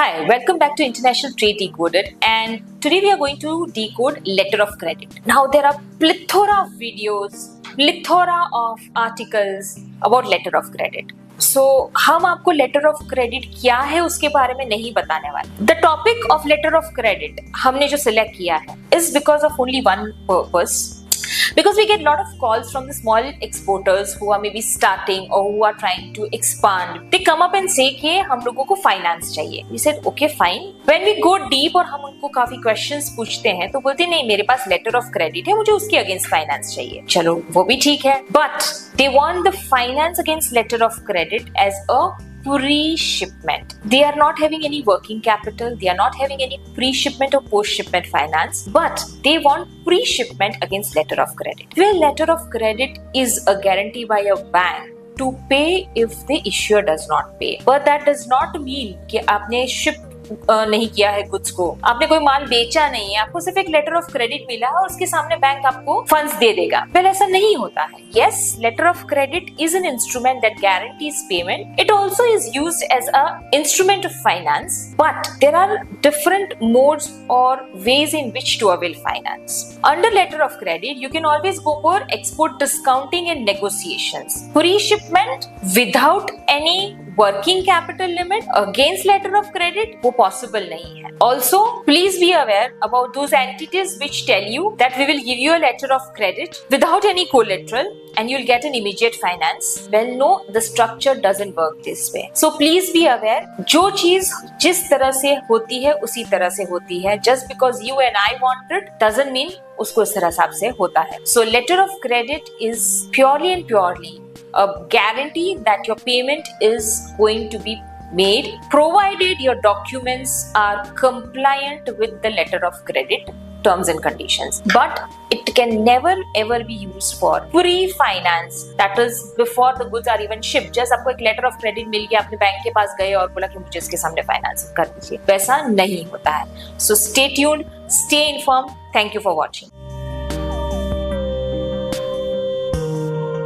Hi, welcome back to International Trade Decoded, and today we are going to decode letter of credit. Now there are plethora of videos, plethora of articles about letter of credit. So हम आपको letter of credit क्या है उसके बारे में नहीं बताने वाले. The topic of letter of credit हमने जो सिलेक्ट किया है is because of only one purpose. Because we get a lot of calls from the small exporters who are maybe starting or who are trying to expand. They come up and say कि हम लोगों को finance चाहिए. We said okay fine. When we go deep और हम उनको काफी questions पूछते हैं तो बोलते नहीं मेरे पास letter of credit है, मुझे उसके against finance चाहिए. चलो वो भी ठीक है. But they want the finance against letter of credit as a pre-shipment. They are not having any working capital. They are not having any pre-shipment or post-shipment finance. But they want pre-shipment against letter of credit. Where letter of credit is a guarantee by a bank to pay if the issuer does not pay. But that does not mean कि आपने ship नहीं किया है goods को, आपने कोई माल बेचा नहीं है, आपको सिर्फ एक लेटर ऑफ क्रेडिट मिला है और उसके सामने बैंक आपको फंड्स दे देगा. पहले ऐसा नहीं होता है. Yes, letter of credit is an instrument that guarantees payment. It also is used as a instrument of finance, but there are different modes or ways in which to avail finance. Under letter of credit, you can always go for export discounting and negotiations. Pre-shipment without any working capital limit against letter of credit वो possible नहीं है. Also, please be aware about those entities which tell you that we will give you a letter of credit without any collateral and you'll get an immediate finance. Well, no, the structure doesn't work this way. So please be aware, जो चीज जिस तरह से होती है उसी तरह से होती है. Just because you and I want it doesn't mean उसको इस तरह से होता है. So letter of credit is purely and purely a guarantee that your payment is going to be made provided your documents are compliant with the letter of credit terms and conditions. But it can never ever be used for pre-finance, that is before the goods are even shipped. Just आपको एक letter of credit मिल गया, आपने bank के पास गए और बोला कि मुझे इसके सामने फाइनेंस कर दीजिए, वैसा नहीं होता है. So stay tuned, stay informed. Thank you for watching.